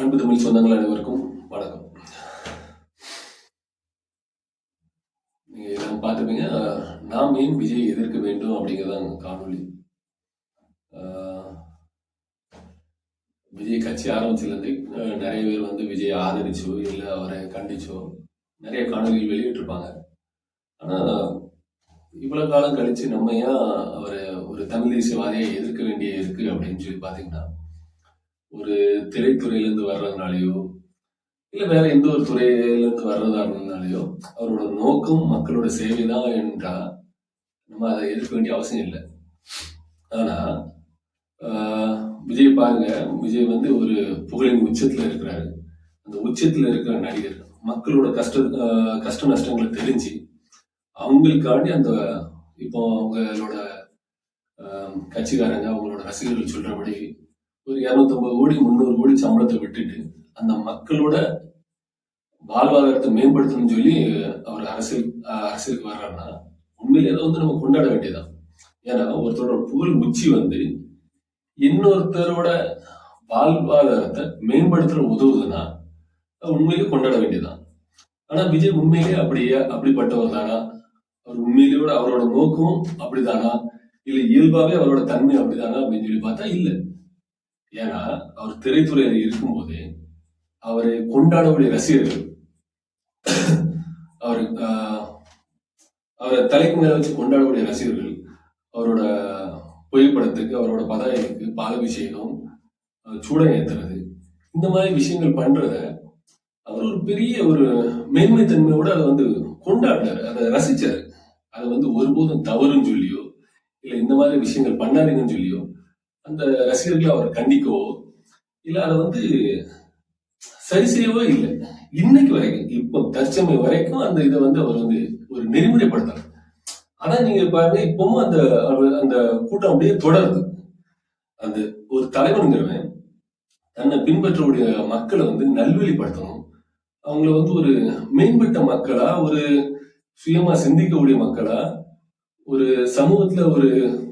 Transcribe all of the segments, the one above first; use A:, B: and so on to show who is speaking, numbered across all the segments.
A: அன்பு தமிழ் சொந்தங்கள் அனைவருக்கும் வணக்கம். நீங்க எல்லாம் பார்த்துப்பீங்க. நாம் ஏன் விஜய் எதிர்க்க வேண்டும் அப்படிங்கிறதான் காணொலி. விஜய் கட்சி ஆரம்பிச்சதுலேருந்து நிறைய பேர் வந்து விஜய் ஆதரிச்சோ இல்லை அவரை கண்டிச்சோ நிறைய காணொலிகள் வெளியிட்டிருப்பாங்க. ஆனால் இவ்வளவு காலம் கழிச்சு நம்ம ஏன் அவரை ஒரு தமிழ் தேசியவாதியை எதிர்க்க வேண்டிய இருக்கு அப்படின்னு சொல்லி பார்த்தீங்கன்னா, ஒரு திரைத்துறையிலேருந்து வர்றதுனாலையோ இல்லை வேற எந்த ஒரு துறையிலேருந்து வர்றதா இருந்தாலையோ அவரோட நோக்கம் மக்களோட சேவை தான் என்றா நம்ம அதை எதிர்க்க வேண்டிய அவசியம் இல்லை. ஆனா விஜய் பாருங்க, விஜய் வந்து ஒரு புகழின் உச்சத்துல இருக்கிறாரு. அந்த உச்சத்துல இருக்கிற நடிகர் மக்களோட கஷ்ட நஷ்டங்களை தெரிஞ்சு அவங்களுக்காண்டி அந்த இப்போ அவங்களோட கட்சிக்காரங்க அவங்களோட ரசிகர்கள் சொல்றபடி ஒரு 250 கோடி 300 கோடி சம்பளத்தை விட்டுட்டு அந்த மக்களோட வாழ்வாதாரத்தை மேம்படுத்தணும்னு சொல்லி அவர் அரசியலுக்கு வர்றாருன்னா உண்மையிலே அதை வந்து நம்ம கொண்டாட வேண்டியதான். ஏன்னா ஒருத்தரோட புகழ் உச்சி வந்து இன்னொருத்தரோட வாழ்வாதாரத்தை மேம்படுத்துற உதவுதுன்னா உண்மையிலே கொண்டாட வேண்டியதான். ஆனா விஜய் உண்மையிலே அப்படிப்பட்டவர் தானா? அவர் உண்மையிலேயோட அவரோட நோக்கம் அப்படிதானா? இல்ல இயல்பாவே அவரோட தன்மை அப்படிதானா அப்படின்னு சொல்லி பார்த்தா இல்ல. ஏன்னா அவர் திரைத்துறையில இருக்கும்போது அவரை கொண்டாடக்கூடிய ரசிகர்கள் அவரை தலைக்கு மேல வச்சு கொண்டாடக்கூடிய ரசிகர்கள் அவரோட புகைப்படத்துக்கு அவரோட பதாகைக்கு பாலாபிஷேகம் சூடம் ஏத்துறது இந்த மாதிரி விஷயங்கள் பண்றத அவர் ஒரு பெரிய ஒரு மேன்மைத்தன்மையோட அதை வந்து கொண்டாடினாரு, அதை ரசிச்சாரு. அதை வந்து ஒருபோதும் தவறுன்னு சொல்லியோ இல்ல இந்த மாதிரி விஷயங்கள் பண்ணாதீங்கன்னு சொல்லியோ அந்த ரசிகர்களை அவர் கண்டிக்கவோ இல்ல அதை வந்து சரி செய்யவோ இல்லை. இன்னைக்கு வரைக்கும் இப்போ தற்சமயம் வரைக்கும் அந்த இதை வந்து அவர் வந்து ஒரு நெறிமுறைப்படுத்தல. ஆனா நீங்க பாருங்க, இப்பவும் அந்த அந்த கூட்டம் அப்படியே தொடருது. அந்த ஒரு தலைவனுங்கிறவன் தன்னை பின்பற்றக்கூடிய மக்களை வந்து நல்வழிப்படுத்தணும், அவங்கள வந்து ஒரு மேம்பட்ட மக்களா, ஒரு சுயமா சிந்திக்கக்கூடிய மக்களா, ஒரு சமூகத்துல ஒரு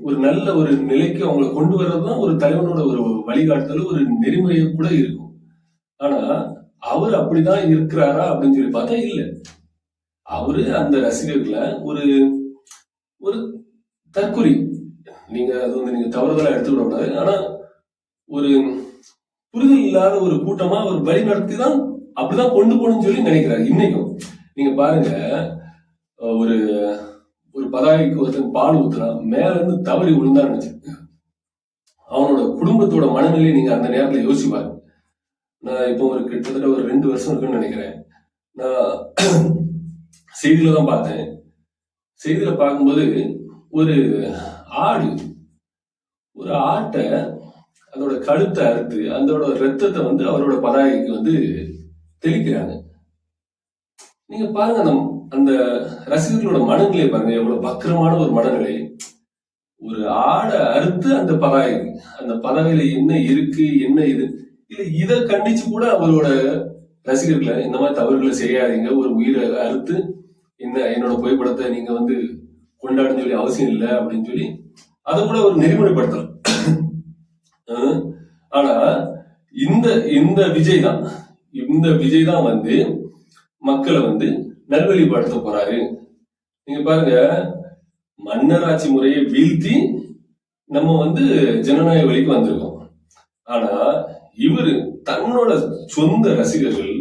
A: ஒரு நல்ல ஒரு நிலைக்கு அவங்களை கொண்டு வர்றதுதான் ஒரு தலைவனோட ஒரு வழிகாட்டுதல், ஒரு நெறிமுறையை கூட இருக்கும். ஆனா அவர் அப்படிதான் இருக்கிறாரா அப்படின்னு சொல்லி பார்த்தா இல்ல. அவரு அந்த ரசிகர்களை ஒரு ஒரு தற்கொலை, நீங்க அது வந்து நீங்க தவறுதலா எடுத்துக்கிட கூடாது. ஆனா ஒரு புரிதல் இல்லாத ஒரு கூட்டமா ஒரு வழி நடத்தி தான் அப்படிதான் கொண்டு போகணும்னு சொல்லி நினைக்கிறாரு. இன்னைக்கும் நீங்க பாருங்க, ஒரு ஒரு பதாகைக்கு ஒருத்தன் பால் ஊத்துறான், மேல இருந்து தவறி விழுந்தான்னு வச்சிருக்கேன், அவனோட குடும்பத்தோட மனநிலை நீங்க அந்த நேரத்துல யோசிப்பாரு. நான் இப்போ ஒரு கிட்டத்தட்ட ஒரு 2 வருஷம் இருக்குன்னு நினைக்கிறேன், நான் செய்தியில தான் பார்த்தேன். செய்தியில பார்க்கும்போது ஒரு ஆடு, ஒரு ஆட்டை அதோட கழுத்தை அறுத்து அதோட ரத்தத்தை வந்து அவரோட பதாகைக்கு வந்து தெளிக்கிறாங்க. நீங்க பாருங்க, அந்த ரசிகர்களோட மனநிலை பாருங்க, எவ்வளவு பத்திரமான ஒரு மனநிலை. ஒரு ஆடை அறுத்து அந்த பதாகைக்கு, அந்த பதாகையில என்ன இருக்கு என்ன இது இல்ல இதை கண்டிச்சு கூட அவரோட ரசிகர்களை இந்த மாதிரி தவறுகளை செய்யாதீங்க, ஒரு உயிரை அறுத்து என்னோட புகைப்படத்தை நீங்க வந்து கொண்டாடுன்னு சொல்லி அவசியம் இல்லை அப்படின்னு சொல்லி அதை கூட ஒரு நெறிமுறைப்படுத்தலாம். ஆனா இந்த இந்த விஜய் தான் வந்து மக்களை வந்து நல்வழிப்படுத்த போறாரு. நீங்க பாருங்க, மன்னராட்சி முறையை வீழ்த்தி நம்ம வந்து ஜனநாயக வழிக்கு வந்திருக்கோம். ஆனா இவரு தன்னோட சொந்த ரசிகர்கள்,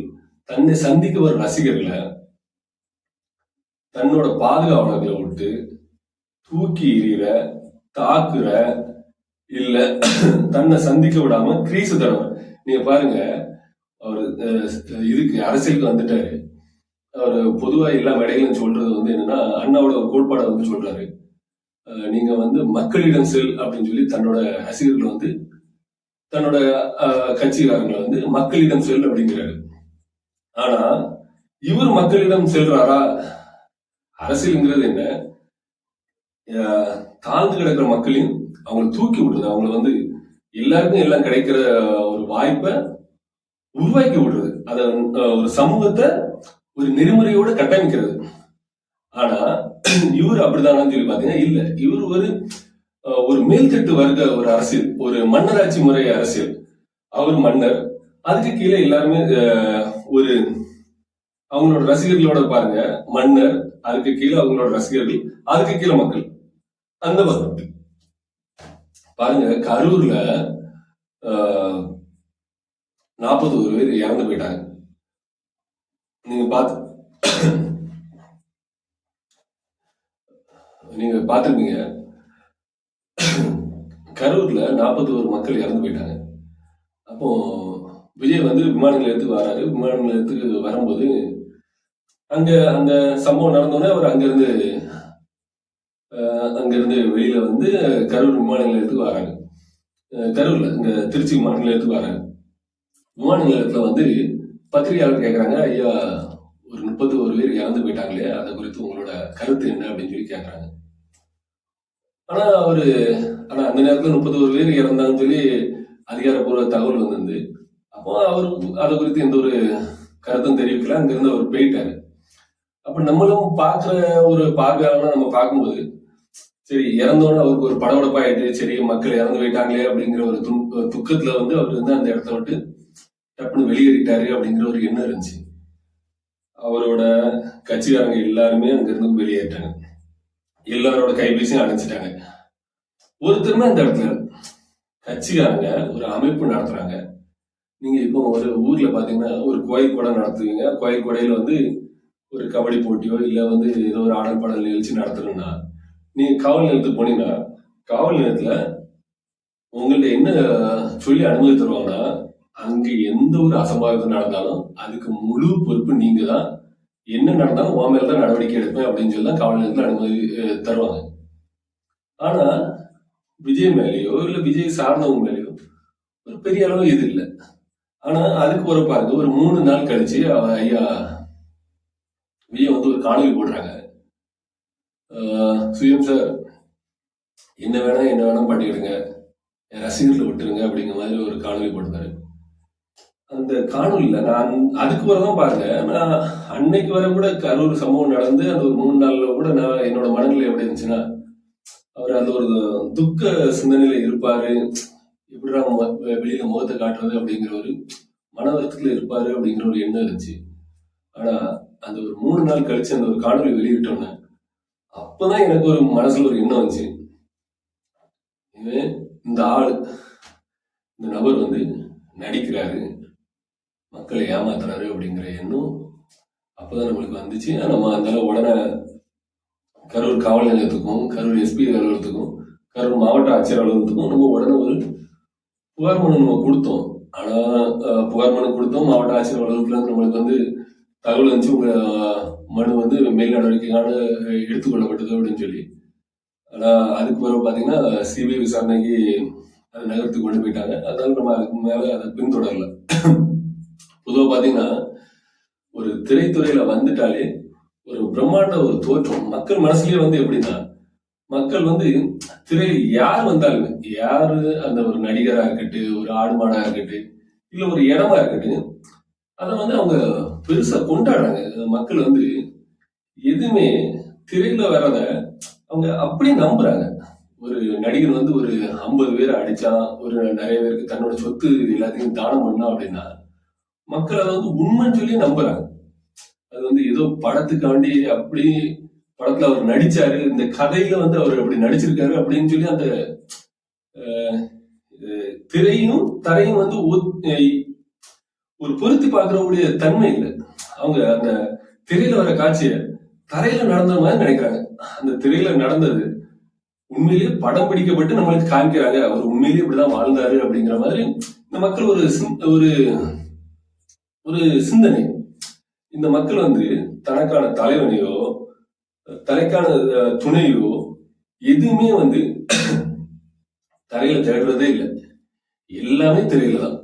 A: தன்னை சந்திக்க வர ரசிகர்களை தன்னோட பாதுகாவலர்களை விட்டு தூக்கி எறிகிற, தாக்குற, இல்ல தன்னை சந்திக்க விடாம கிரீசு தடவை. நீங்க பாருங்க, அவரு இதுக்கு அரசியலுக்கு வந்துட்டாரு. அவரு பொதுவா எல்லா மேடைகளும் சொல்றது வந்து என்னன்னா, அண்ணாவோட ஒரு கோட்பாடை வந்து சொல்றாரு, நீங்க வந்து மக்களிடம் செல் அப்படின்னு சொல்லி தன்னோட ரசிகர்களை வந்து தன்னோட கட்சிக்காரங்களை வந்து மக்களிடம் செல் அப்படிங்கிறாரு. ஆனா இவர் மக்களிடம் செல்றாரா? அரசியல்ங்கிறது என்ன, தாழ்ந்து கிடக்கிற மக்களையும் அவங்களை தூக்கி விடுறது, அவங்களை வந்து எல்லாருக்கும் எல்லாம் கிடைக்கிற ஒரு வாய்ப்பை உருவாக்கி விடுறது, அத ஒரு சமூகத்தை ஒரு நெறிமுறையோட கட்டமைக்கிறது. ஆனா இவர் அப்படிதானான்னு சொல்லி பாத்தீங்கன்னா இல்ல. இவர் ஒரு மேல்தட்டு வர்க்க ஒரு அரசியல், ஒரு மன்னராட்சி முறை அரசியல். அவர் மன்னர், அதுக்கு கீழே எல்லாருமே ஒரு அவங்களோட ரசிகர்களோட பாருங்க, மன்னர், அதுக்கு கீழே அவங்களோட ரசிகர்கள், அதுக்கு கீழே மக்கள். அந்த மாதிரி பாருங்க, கரூர்ல 41 பேர் இறந்து போயிட்டாங்க. நீங்க பார்த்துருப்பீங்க. கரூர்ல 41 மக்கள் இறந்து போயிட்டாங்க. அப்போ விஜய் வந்து விமான நிலையத்துக்கு வராரு. விமான நிலையத்துக்கு வரும்போது அங்க அந்த சம்பவம் நடந்தோடனே அவர் அங்கிருந்து வெளியில வந்து கரூர் விமான நிலையத்துக்கு வராங்க. கரூர்ல இங்க திருச்சி விமான நிலையத்துக்கு வராங்க. விமான நிலையத்துல வந்து பத்திரிகையாளர் கேட்கறாங்க, ஐயா ஒரு 31 பேர் இறந்து போயிட்டாங்களே, அதை குறித்து உங்களோட கருத்து என்ன அப்படின்னு சொல்லி கேட்கறாங்க. ஆனா அந்த நேரத்துல 31 பேர் இறந்தாங்கன்னு சொல்லி அதிகாரப்பூர்வ தகவல் வந்திருந்து. அப்போ அவர் அதை குறித்து எந்த ஒரு கருத்தும் தெரிவிக்கல. அங்கிருந்து அவர் போயிட்டாரு. அப்ப நம்மளும் பாக்குற ஒரு பார்வையாளனா நம்ம பார்க்கும்போது, சரி இறந்தோன்னு அவருக்கு ஒரு படபடப்பாயிட்டு, சரி மக்கள் இறந்து போயிட்டாங்களே அப்படிங்கிற ஒரு துக்கத்துல வந்து அவர் வந்து அந்த இடத்த விட்டு டப்புன்னு வெளியேறிட்டாரு அப்படிங்கிற ஒரு எண்ணம் இருந்துச்சு. அவரோட கட்சிக்காரங்க எல்லாருமே அங்க இருந்து வெளியேறிட்டாங்க. எல்லாரோட கைபேசியும் அடைச்சிட்டாங்க. ஒருத்தருமே அந்த இடத்துல கட்சிக்காரங்க ஒரு அமைப்பு நடத்துறாங்க. நீங்க இப்போ ஒரு ஊர்ல பாத்தீங்கன்னா ஒரு கோயில் கூட நடத்துவீங்க. கோயில் கொடையில வந்து ஒரு கபடி போட்டியோ இல்ல வந்து ஏதோ ஒரு ஆடல் பாடல் நிகழ்ச்சி நடத்தணும்னா, நீங்க காவல் நிலையத்துக்கு போனீங்கன்னா, காவல் நிலையத்துல உங்கள்ட்ட என்ன சொல்லி அனுமதி தருவாங்கன்னா, அங்க எந்த ஒரு அசம்பாவிதம் நடந்தாலும் அதுக்கு முழு பொறுப்பு நீங்க தான். என்ன நடந்தாலும் உன் மேலதான் நடவடிக்கை எடுப்பேன் அப்படின்னு சொல்லி தான் காவல் நிலையத்துல அனுமதி தருவாங்க. ஆனா விஜய் மேலேயோ இல்ல விஜய் சார்ந்தவங்க மேலேயோ ஒரு பெரிய அளவு இது இல்லை. ஆனா அதுக்கு ஒரு பாருங்க, ஒரு 3 நாள் கழிச்சு ஐயா விஜய் வந்து ஒரு காணொலி போடுறாங்க. சுயம் சார் என்ன வேணா பண்ணிடுங்க, ரசிகர்களை விட்டுருங்க அப்படிங்கிற மாதிரி ஒரு காணொலி போட்டாரு. அந்த காணொலியில நான் அதுக்கு வரதான் பாருங்க, நான் அன்னைக்கு வர கூட கரூர் சம்பவம் நடந்து அந்த ஒரு 3 நாள்ல கூட நான் என்னோட மனநிலை எப்படி இருந்துச்சுன்னா, அவர் அந்த ஒரு துக்க சிந்தனையில இருப்பாரு, எப்படிதான் வெளியில முகத்தை காட்டுறது அப்படிங்கிற ஒரு மன வருத்தத்துல இருப்பாரு அப்படிங்கிற ஒரு எண்ணம் இருந்துச்சு. ஆனா அந்த ஒரு 3 நாள் கழிச்சு அந்த ஒரு காணொலி வெளியிட்டோன்னு அப்பதான் எனக்கு ஒரு மனசுல ஒரு எண்ணம் வந்துச்சு, இந்த ஆளு இந்த நபர் வந்து நடிக்கிறாரு, மக்களை ஏமாத்துறாரு அப்படிங்கிற எண்ணம் அப்பதான் நம்மளுக்கு வந்துச்சு. நம்ம அந்த உடனே கரூர் காவல் நிலையத்துக்கும் கரூர் எஸ்பி அலுவலகத்துக்கும் கரூர் மாவட்ட ஆட்சியர் அலுவலகத்துக்கும் நம்ம உடனே ஒரு புகார் மனு நம்ம கொடுத்தோம். ஆனா புகார் மனு கொடுத்தோம், மாவட்ட ஆட்சியர் அலுவலகத்துல நம்மளுக்கு வந்து தகவல் இருந்துச்சு, உங்க மனு வந்து மேல் நடவடிக்கைக்கான எடுத்துக்கொள்ளப்பட்டது அப்படின்னு சொல்லி. ஆனா அதுக்கு பிறகு பாத்தீங்கன்னா சிபிஐ விசாரணைக்கு அதை நகர்த்தி கொண்டு போயிட்டாங்க. அதனால நம்ம அதுக்கு மேல அதை பின்தொடரல. பொதுவா பாத்தீங்கன்னா ஒரு திரைத்துறையில வந்துட்டாலே ஒரு பிரம்மாண்ட ஒரு தோற்றம் மக்கள் மனசுலயே வந்து எப்படின்னா, மக்கள் வந்து திரையில் யார் வந்தாலுமே, யாரு அந்த ஒரு நடிகரா இருக்கட்டு, ஒரு ஆடு மாடா இருக்கட்டு, இல்ல ஒரு இடமா இருக்கட்டு, அதை வந்து அவங்க பெருசா கொண்டாடுறாங்க. மக்கள் வந்து எதுவுமே திரையில வர்றத அவங்க அப்படியே நம்புறாங்க. ஒரு நடிகர் வந்து ஒரு 50 பேரை அடிச்சா, ஒரு நிறைய பேருக்கு தன்னோட சொத்து எல்லாத்தையும் தானம் பண்ணா அப்படின்னா மக்கள் அதை வந்து உண்மைன்னு சொல்லி நம்புறாங்க. அது வந்து ஏதோ படத்துக்காண்டி அப்படி படத்துல அவர் நடிச்சாரு, இந்த கதையில வந்து அவர் அப்படி நடிச்சிருக்காரு அப்படின்னு சொல்லி அந்த திரையும் தரையும் வந்து ஒரு பொருத்தி பார்க்கறவுடைய தன்மை இல்லை. அவங்க அந்த திரையில வர காட்சியை தரையில நடந்த மாதிரி நினைக்கிறாங்க. அந்த திரையில நடந்தது உண்மையிலேயே படம் பிடிக்கப்பட்டு நம்மளுக்கு காமிக்கிறாங்க, அவர் உண்மையிலேயே இப்படிதான் வாழ்ந்தாரு அப்படிங்கிற மாதிரி இந்த மக்கள் ஒரு ஒரு சிந்தனை. இந்த மக்கள் வந்து தனக்கான தலைவனையோ தனக்கான துணையோ எதுவுமே வந்து தரையில தேடுறதே இல்லை. எல்லாமே திரையில தான்.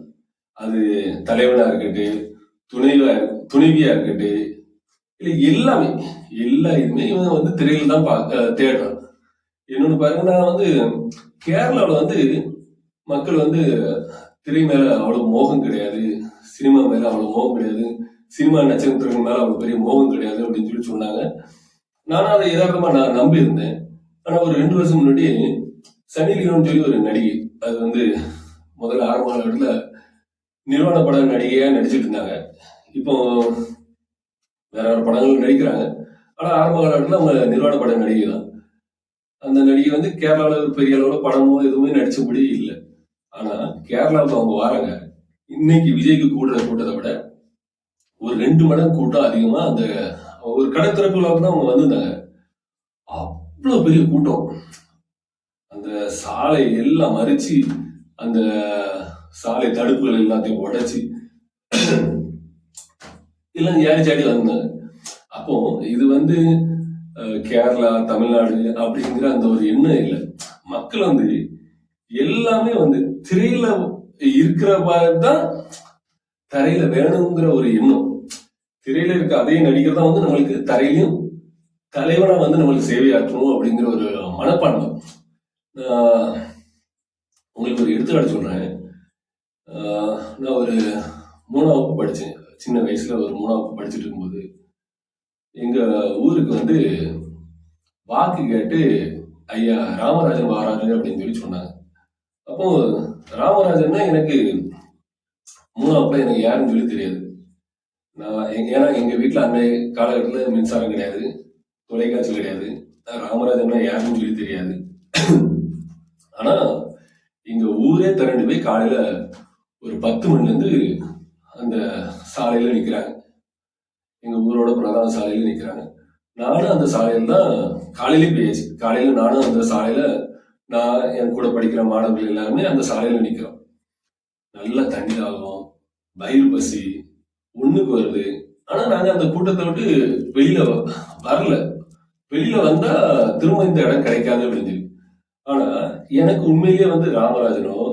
A: அது தலைவனா இருக்கட்டு, துணைவியா இருக்கட்டு, இல்ல எல்லாமே எல்லா இதுமே இவன் வந்து திரையில தான் தேடுறான். இன்னொன்னு பாருங்க, நான் வந்து கேரளாவில் வந்து மக்கள் வந்து திரை மேல அவ்வளவு மோகம் கிடையாது, சினிமா மேல அவ்வளவு மோகம் கிடையாது, சினிமா நட்சத்திரங்கள் மேல அவ்வளவு பெரிய மோகம் கிடையாது அப்படின்னு சொல்லி சொன்னாங்க. நானும் அதை யதார்த்தமா நான் நம்பி இருந்தேன். ஆனா ஒரு 2 வருஷம் முன்னாடி சனி லியோன்னு சொல்லி ஒரு நடிகை, அது வந்து முதல்ல ஆரம்ப காலத்துல நிர்வாண பட நடிகையா நடிச்சிட்டு இருந்தாங்க. இப்போ வேற வேற படங்கள் நடிக்கிறாங்க. ஆனா ஆரம்ப காலகட்டத்தில் அவங்க நிர்வாண பட நடிகை தான். அந்த நடிகை வந்து கேரளாவில் ஒரு பெரிய அளவுல படமோ எதுவுமே நடிச்சபடி இல்லை. ஆனா கேரளாவுக்கு அவங்க வராங்க. இன்னைக்கு விஜய்க்கு கூடுற கூட்டத்தை விட ஒரு 2 மடங்கு கூட்டம் அதிகமா அந்த ஒரு கடை திறப்பு விழாவுக்கு தான் அவங்க வந்திருந்தாங்க. அவ்வளவு பெரிய கூட்டம். அந்த சாலை எல்லாம் மறிச்சு, அந்த சாலை தடுப்புகள் எல்லாத்தையும் உடைச்சு எல்லாம் ஏறி சாடி வந்தாங்க. அப்போ இது வந்து கேரளா, தமிழ்நாடு அப்படிங்கிற அந்த ஒரு எண்ணம் இல்லை. மக்கள் வந்து எல்லாமே வந்து திரையில இருக்கிற தான் தரையில வேணுங்கிற ஒரு எண்ணம். திரையில இருக்க அதே நடிகர் தான் வந்து நம்மளுக்கு தரையிலையும் தலைவனா வந்து நம்மளுக்கு சேவையாற்றணும் அப்படிங்கிற ஒரு மனப்பான்மை. உங்களுக்கு ஒரு எடுத்துக்காட்டு சொல்றேன். நான் ஒரு 3ஆம் வகுப்பு படிச்சேன். சின்ன வயசுல ஒரு 3ஆம் வகுப்பு படிச்சுட்டு இருக்கும்போது எங்க ஊருக்கு வந்து வாக்கு கேட்டு ஐயா ராமராஜன் வாராஜன் அப்படின்னு சொல்லி சொன்னாங்க. அப்போ ராமராஜன்னா எனக்கு 3ஆம் வகுப்புல எனக்கு யாருன்னு சொல்லி தெரியாது. ஏன்னா எங்க வீட்டுல அந்த காலகட்டத்துல மின்சாரம் கிடையாது, தொலைக்காட்சி கிடையாது. ராமராஜன்னா யாருன்னு சொல்லி தெரியாது. ஆனா எங்க ஊரே திரண்டு போய் காலையில ஒரு 10 மணில இருந்து அந்த சாலையில நிக்கிறாங்க. எங்க ஊரோட பிரதான சாலையில நிக்கிறாங்க. நானும் அந்த சாலையில தான் காலையிலே போயாச்சு. காலையில நானும் அந்த சாலையில, நான் என் கூட படிக்கிற மாணவர்கள் எல்லாருமே அந்த சாலையில நிக்கிறோம். நல்லா தண்ணி ஆகும், வயிறு பசி ஒண்ணுக்கு வருது. ஆனா நாங்க அந்த கூட்டத்தை விட்டு வெளியில வரல. வெளியில வந்தா திரும்ப இந்த இடம் கிடைக்காது அப்படின்னு சொல்லி. ஆனா எனக்கு உண்மையிலேயே வந்து ராமராஜனும்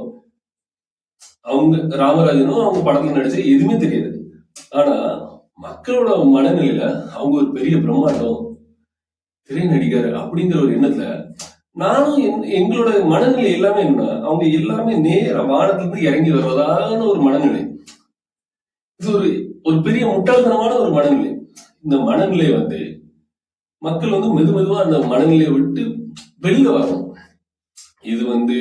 A: அவங்க படத்துல நடிச்ச எதுவுமே தெரியாது. ஆனா மக்களோட மனநிலையில அவங்க ஒரு பெரிய பிரம்மாண்டம் திரை நடிகர் அப்படிங்கிற ஒரு எண்ணத்துல நானும் எங்களோட மனநிலை எல்லாமே என்ன, அவங்க எல்லாமே நேர வானத்துல இருந்து இறங்கி வருவதான ஒரு மனநிலை. இது ஒரு பெரிய முட்டாள்தனமான ஒரு மனநிலை. இந்த மனநிலை வந்து மக்கள் வந்து மெதுவா அந்த மனநிலையை விட்டு வெளியில வரணும். இது வந்து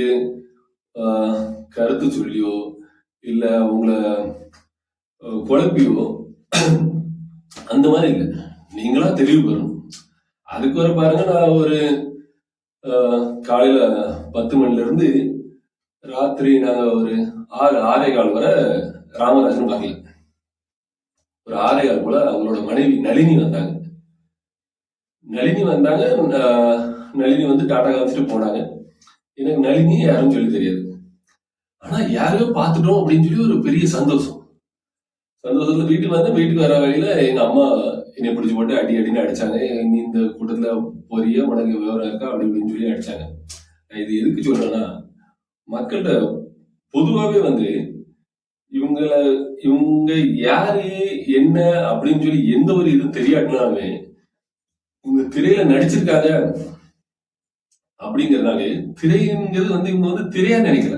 A: கருத்து சொல்லியோ இல்ல உங்களை குழப்பியோ அந்த மாதிரி இல்லை, நீங்களா தெளிவு பெறணும். அதுக்கு வர பாருங்க, நான் ஒரு காலையில 10 மணில இருந்து ராத்திரி நாங்க ஒரு 6:45 வரை ராமராஜன் வரல. ஒரு 6:15 போல அவங்களோட மனைவி நளினி வந்தாங்க. நளினி வந்து டாடா காமிச்சிட்டு போனாங்க. எனக்கு நளினி யாரும் சொல்லி தெரியாது. ஆனா யாரையோ பார்த்துட்டோம் அப்படின்னு சொல்லி ஒரு பெரிய சந்தோஷத்துல வீட்டுக்கு வர வழியில எங்க அம்மா என்னை பிடிச்சி போட்டு அடின்னு அடிச்சாங்க. நீ இந்த கூட்டத்துல பொரிய உனக்கு விவரம் இருக்கா அப்படி இப்படின்னு சொல்லி அடிச்சாங்க. இது எதுக்கு சொல்றேன்னா, மக்கள்கிட்ட பொதுவாவே வந்து இவங்க யாரு என்ன அப்படின்னு சொல்லி எந்த ஒரு இது தெரியாட்டினாலுமே இவங்க திரையில நடிச்சிருக்காங்க அப்படிங்கறதுனாலே திரைங்கிறது வந்து இவங்க வந்து திரையா நினைக்கல,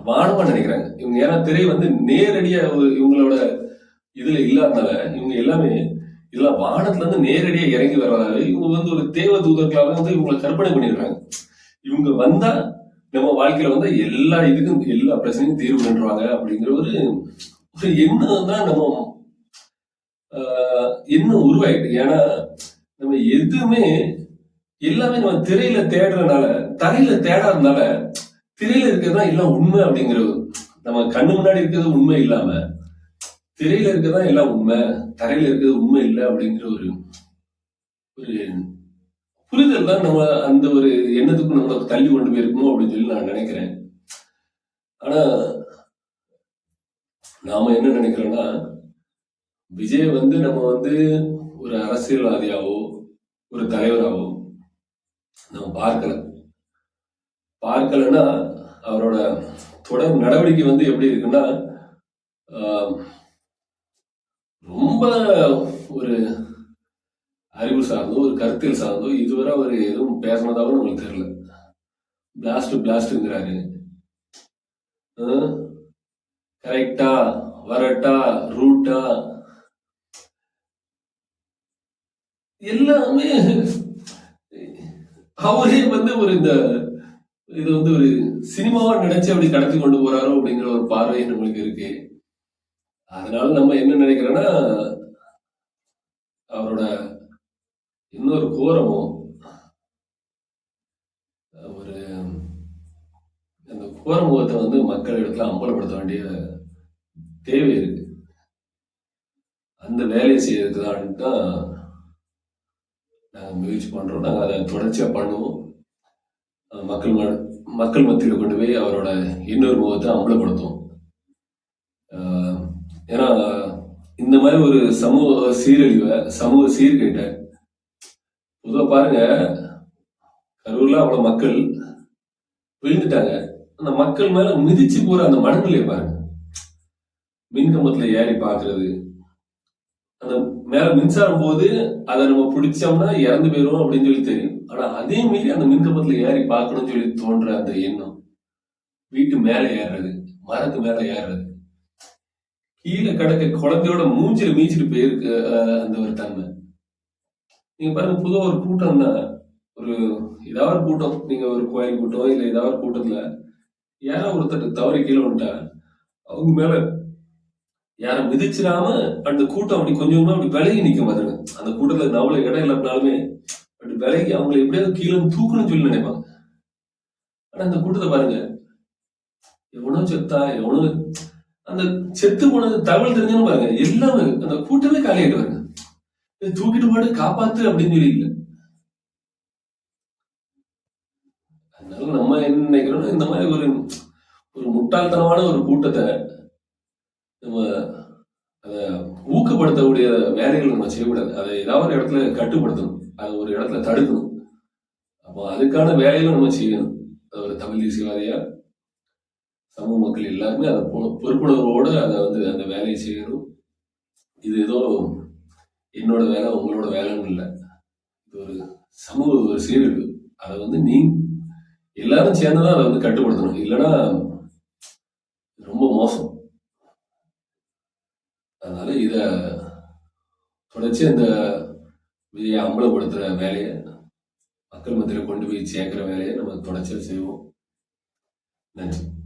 A: வானமா நினைக்கிறாங்க. இவங்க ஏன்னா திரை வந்து நேரடியா இவங்களோட இதுல இல்லாதனால இவங்க எல்லாமே இதெல்லாம் வானத்துல இருந்து நேரடியா இறங்கி வர்றதால இவங்க வந்து ஒரு தேவ தூதர்களாக வந்து இவங்களை கற்பனை பண்ணிடுறாங்க. இவங்க வந்தா நம்ம வாழ்க்கையில வந்து எல்லா இதுக்கும் எல்லா பிரச்சனையும் தீர்வு பண்றாங்க அப்படிங்கிற ஒரு எண்ணம் தான் நம்ம எண்ணம் உருவாயிட்டு. ஏன்னா நம்ம எதுவுமே எல்லாமே நம்ம திரையில தேடுறதுனால, தரையில தேடாதனால திரையில இருக்கிறதா எல்லாம் உண்மை அப்படிங்கிறது, நம்ம கண்ணு முன்னாடி இருக்கிறது உண்மை இல்லாம திரையில இருக்கிறதா எல்லாம் உண்மை, தரையில இருக்கிறது உண்மை இல்லை அப்படிங்கிற ஒரு புரிதல் தான் நம்ம அந்த ஒரு எண்ணத்துக்கு நம்மளை தள்ளி கொண்டு போயிருக்கணும் அப்படின்னு சொல்லி நான் நினைக்கிறேன். ஆனா நாம என்ன நினைக்கிறோம்னா, விஜய் வந்து நம்ம வந்து ஒரு அரசியல்வாதியாவோ ஒரு தலைவராவோ நம்ம பார்க்கலன்னா அவரோட தொடர் நடவடிக்கை வந்து எப்படி இருக்குன்னா, ரொம்ப ஒரு அறிவு சார்ந்தோ ஒரு கருத்தியல் சார்ந்தோ இதுவரை அவர் எதுவும் பேசினதாகவும் நம்மளுக்கு தெரியல. பிளாஸ்ட்ங்கிறாரு, கரெக்டா வரட்டா ரூட்டா எல்லாமே அவரே வந்து ஒரு இந்த இது வந்து ஒரு சினிமாவா நினைச்சு அப்படி கடத்தி கொண்டு போறாரோ அப்படிங்கிற ஒரு பார்வை நம்மளுக்கு இருக்கு. அதனால நம்ம என்ன நினைக்கிறோன்னா, அவரோட இன்னொரு கோரமும் ஒரு அந்த கோரமுகத்தை வந்து மக்கள் இடத்துல அம்பலப்படுத்த வேண்டிய தேவை இருக்கு. அந்த வேலையை செய்யறதுக்கு தான் நாங்கள் முயற்சி பண்றோம். நாங்கள் அதை தொடர்ச்சியா பண்ணுவோம். மக்கள் மக்கள் மத்தியில் கொண்டு போய் அவரோட இன்னொரு முகத்தை அம்பலப்படுத்தும். ஏன்னா இந்த மாதிரி ஒரு சமூக சீரழிவை, சமூக சீர்கேட்டை பொதுவாக பாருங்க, கரூர்ல அவ்வளவு மக்கள் விழுந்துட்டாங்க. அந்த மக்கள் மேல மிதிச்சு போற அந்த மனநிலையை பாருங்க. மின்கம்பத்துல ஏறி பாக்குறது, அந்த மேல மின்சாரம் போது அதை நம்ம பிடிச்சோம்னா இறந்து போயிடும் அப்படின்னு சொல்லி தெரியும். ஆனா அதே மீறி அந்த மின்கம்பத்துல ஏறி பார்க்கணும்னு சொல்லி தோன்ற அந்த எண்ணம், வீட்டு மேல ஏறுறது, மரத்து மேல ஏறுறது, கீழே கிடக்க குழந்தையோட மூஞ்சில மீச்சிட்டு போயிருக்கு அந்த ஒரு தன்மை. நீங்க பாருங்க, பொதுவாக ஒரு கூட்டம்னா, ஒரு ஏதாவது கூட்டம், நீங்க ஒரு கோயில் கூட்டம் இல்ல ஏதாவது கூட்டத்துல யாராவது ஒருத்தர் தவறி கீழே வந்துட்டா அவங்க மேல யாரை மிதிச்சிடாம அந்த கூட்டம் அப்படி கொஞ்சமா அப்படி விலகி நிக்க பாருங்க. அந்த கூட்டத்துல நவள இடம் இல்லைனாலுமே அப்படி விலகி அவங்களை எப்படியாவது கீழே தூக்கணும்னு சொல்லி நினைப்பாங்க. ஆனா அந்த கூட்டத்தை பாருங்க, எவனோ செத்தா, எவனோ அந்த செத்து போனது தகவல் தெரிஞ்சுன்னு பாருங்க, எல்லாமே அந்த கூட்டமே காலியாயிட்டு பாருங்க. தூக்கிட்டு போட்டு காப்பாத்து அப்படின்னு சொல்லி இல்லை. அதனால நம்ம என்ன நினைக்கிறோம்னா, இந்த மாதிரி ஒரு ஒரு முட்டாள்தனமான ஒரு கூட்டத்தை நம்ம அதை ஊக்கப்படுத்தக்கூடிய வேலைகள் நம்ம செய்யக்கூடாது. அதை ஏதாவது ஒரு இடத்துல கட்டுப்படுத்தணும், அதை ஒரு இடத்துல தடுக்கணும். அப்போ அதுக்கான வேலைகளை நம்ம செய்யணும். ஒரு தமிழ் தேசியவாதியா சமூக மக்கள் எல்லாருமே அதை பொறுப்புணர்வோடு அதை வந்து அந்த வேலையை செய்யணும். இது ஏதோ என்னோட வேலை உங்களோட வேலைன்னு இல்லை, இது ஒரு சமூக ஒரு சீரழிவு. அதை வந்து எல்லாரும் சேர்ந்துதான் அதை வந்து கட்டுப்படுத்தணும். இல்லைன்னா ரொம்ப மோசம். அதனால இத தொடர்ச்சி அந்த அம்பலப்படுத்துற வேலையை, மக்கள் மத்தியில கொண்டு போய் சேர்க்கிற வேலையை நம்ம தொடர்ச்சியா செய்வோம். நன்றி.